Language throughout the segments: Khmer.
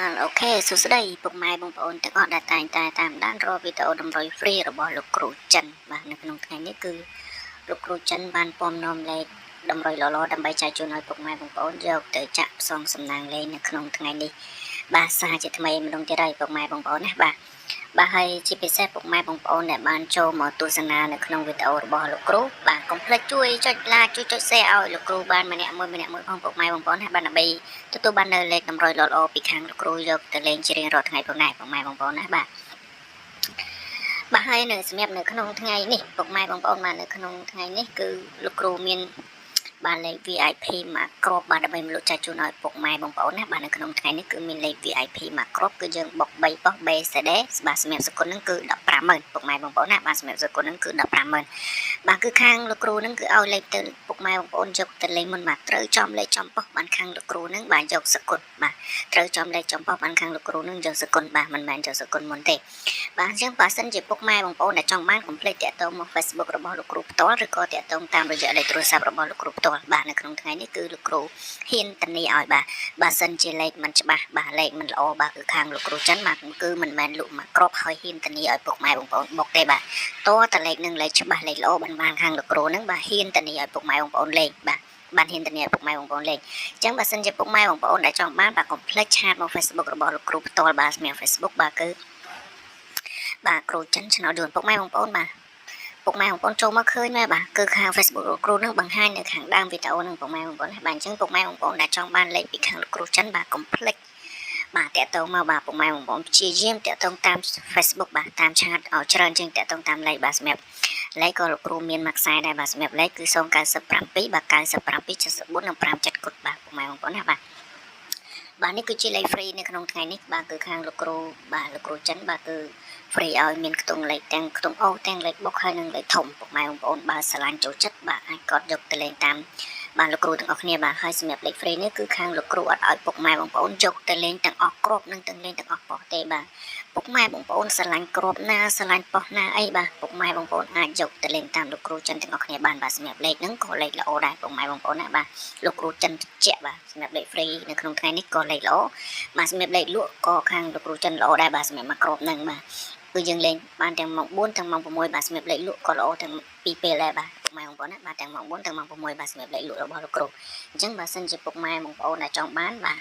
អូខេសួស្តីពុកម៉ែបងប្អូនទាំងអស់ដែលតែងតែតាមដានរាល់វីដេអូតម្រុយ free របស់លោកគ្រូចិនបាទនៅក្នុងថ្ងៃនេះគឺលោកគ្រូចិនបានពំនាំលេខតម្រុយល្អៗដើម្បីចែកជូនឲ្យពុកម៉ែបងប្អូនយកទៅចាក់ផ្សងសំណាងលេងនៅក្នុងថ្ងៃនេះបាទសារជាថ្មីម្ដងទៀតហើយពុកម៉ែបងប្អូនណាបាទហើយជាពិសេសពុកម៉ែបងប្អូនដែលបានចូលមកទស្សនានៅក្នុងវីដេអូរបស់លោកគ្រូបាទកុំភ្លេចជួយចុច like ជួយចុច share ឲ្យលោកគ្រូបានម្នាក់មួយផងពុកម៉ែបងប្អូនណាបាទដើម្បីទទួលបាននៅលេខតម្រុយល្អៗពីខាងលោកគ្រូយកទៅលេងជារៀងរាល់ថ្ងៃផងដែរពុកម៉ែបងប្អូនណាបាទហើយនៅសម្រាប់នៅក្នុងថ្ងៃនេះពុកម៉ែបងប្អូនបាននៅក្នុងថ្ងៃនេះគឺលោកគ្រូមានបានលេខ VIP មកគ្របបាទដើម្បីមកលក់ចាច់ជូនឲ្យពុកម៉ែបងប្អូនណាបាទនៅក្នុងថ្ងៃនេះគឺមានលេខ VIP មកគ្របគឺយើងបុក3ប៉ុស BCD បាទសម្រាប់សគុណហ្នឹងគឺ 150,000 ពុកម៉ែបងប្អូនណាបាទសម្រាប់សគុណហ្នឹងគឺ 150,000 បាទគឺខាងលោកគ្រូហ្នឹងគឺឲ្យលេខទៅពុកម៉ែបងប្អូនយកទៅលេងមុនបាទត្រូវចំលេខចំប៉ុសបានខាងលោកគ្រូហ្នឹងបាទយកសគុណបាទត្រូវចំលេខចំប៉ុសបានខាងលោកគ្រូហ្នឹងយកសគុណបាទមិនមែនយកសគុណមុនទេបាទអញ្ចឹងបើសិនជាពុកម៉ែបងប្អូនដែលចង់បានកុំភ្លេចតាក់ទងមក Facebook របស់លោកគ្រូផ្ទាល់ឬក៏តាក់ទងតាមរយៈលេខទូរស័ព្ទរបស់លោកគ្រូផ្ទាល់បាទនៅក្នុងថ្ងៃនេះគឺលោកគ្រូហ៊ានធានាឲ្យបាទបើសិនជាលេខមិនច្បាស់បាទលេខមិនល្អបាទគឺខាងលោកគ្រូចិនបាទគឺមិនមែនលក់មកគ្របហើយហ៊ានធានាឲ្យពុកម៉ែបងប្អូនបុកទេបាទតើតលេខនឹងលេខច្បាស់លេខល្អបានខាងលោកគ្រូហ្នឹងបាទហ៊ានធានាឲ្យពុកម៉ែបងប្អូនលេខបាទបានហ៊ានធានាពុកម៉ែបងប្អូនលេខអញ្ចឹងបើសិនជាពុកម៉ែបងប្អូនដែលចង់បានបាទកុំភ្លេចឆាតមក Facebook របស់លោកគ្រូផ្ទាល់បាទសម្រាប់ Facebook បាទគឺបាទគ្រូចិនឆ្នោតយួនពុកម៉ែបងប្អូនបាទពុកម៉ែបងប្អូនចូលមកឃើញមែនបាទគឺខាង Facebook លោកគ្រូនឹងបង្ហាញនៅខាងដើមវីដេអូនឹងពុកម៉ែបងប្អូនបាទអញ្ចឹងពុកម៉ែបងប្អូនដែលចង់បានលេខពីខាងលោកគ្រូចិនបាទកុំភ្លេចបាទតាក់ទងមកបាទពុកម៉ែបងប្អូនព្យាយាមតាក់ទងតាម Facebook បាទតាមឆាតឲ្យច្រើនជាងតាក់ទងតាមលេខបាទសម្រាប់លេខក៏លោកគ្រូមានមួយខ្សែដែរបាទសម្រាប់លេខគឺ097បាទ9774និង57គុតបាទពុកម៉ែបងប្អូនណាបាទនេះគឺជាលេខ free នៅក្នុងថ្ងៃនេះបាទគឺខាងលោកគ្រូបាទលោកគ្រូចិនបាទគឺ free ឲ្យមានខ្ទង់លេខទាំងខ្ទង់អូទាំងលេខបុកហើយនិងលេខធំពុកម៉ែបងប្អូនបើស្រឡាញ់ចូលចិត្តបាទអាចកត់យកទៅលេងតាមបាទលោកគ្រូទាំងអស់គ្នាបាទហើយសម្រាប់លេខ free នេះគឺខាងលោកគ្រូអត់ឲ្យពុកម៉ែបងប្អូនយកទៅលេងទាំងអស់គ្រាប់និងទាំងលេងទាំងអស់ប៉ុសទេបាទពុកម៉ែបងប្អូនស្រឡាញ់គ្រាប់ណាស្រឡាញ់ប៉ុសណាអីបាទពុកម៉ែបងប្អូនអាចយកទៅលេងតាមលោកគ្រូចិនទាំងអស់គ្នាបានបាទសម្រាប់លេខហ្នឹងក៏លេខល្អដែរពុកម៉ែបងប្អូនណាបាទលោកគ្រូចិនជាក់បាទសម្រាប់លេខ free នៅក្នុងថ្ងៃនេះក៏លេខល្អបាទសម្រាប់លេខលក់ក៏ខាងលោកគ្រូចិនល្អដែរបាទសម្រាប់មកគ្រាប់ហ្នឹងបាទគឺយើងលេងបានទាំងម៉ោង4ទាំងម៉ោង6បាទសម្រាប់លេខលក់ក៏ល្អទាំងពីរពេលដែរបាទពុកម៉ែបងប្អូនណាបាទទាំងម៉ោង4ទាំងម៉ោង6បាទសម្រាប់លេខលក់របស់លោកគ្រូអញ្ចឹងបើសិនជាពុកម៉ែបងប្អូនដែលចង់បានបាទ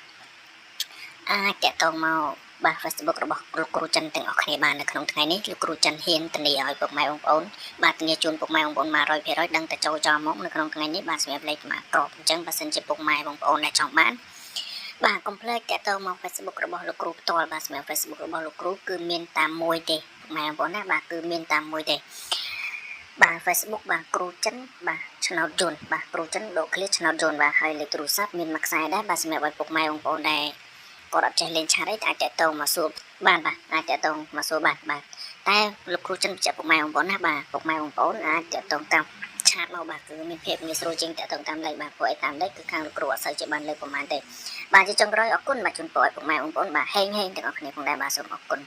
អាចតាក់ទងមកបាទ Facebook របស់លោកគ្រូចិនទាំងអស់គ្នាបាននៅក្នុងថ្ងៃនេះលោកគ្រូចិនហ៊ានធានាឲ្យពុកម៉ែបងប្អូនបាទធានាជូនពុកម៉ែបងប្អូនមក 100% ដឹងតែចូលចោលមកនៅក្នុងថ្ងៃនេះបាទសម្រាប់លេខមកក្របអញ្ចឹងបើសិនជាពុកម៉ែបងប្អូនដែលចង់បានបាទកុំភ្លេចតាក់ទងមក Facebook របស់លោកគ្រូផ្ទាល់បាទសម្រាប់ Facebook របស់លោកគ្រូគឺមានតាមមួយទេម៉ែបងប្អូនណាបាទគឺមានតាមមួយទេបាទ Facebook បាទគ្រូចិនបាទឆ្នោតយន្តបាទគ្រូចិនដកឃ្លាឆ្នោតយន្តបាទហើយលេខទូរស័ព្ទមានមួយខ្សែដែរបាទសម្រាប់ឲ្យពុកម៉ែបងប្អូនដែរគាត់អត់ចេះលេងឆាតទេអាចតាក់ទងមកសួរបានបាទអាចតាក់ទងមកសួរបាទតែលោកគ្រូចិនបញ្ជាក់ពុកម៉ែបងប្អូនណាបាទពុកម៉ែបងប្អូនអាចតាក់ទងតាមឆាតមកបាទគឺមានភាពងាយស្រួលជាងតាក់ទងតាមលេខបាទព្រោះឯតាមលេខគឺខាងលោកគ្រូអត់សូវជាបានលើកប្រហែលទេបាទជាចុងក្រោយអរគុណបាទជូនពរឲ្យពុកម៉ែបងប្អូនបាទហេងទាំងអស់គ្នាផងដែរបាទសូមអរគុណ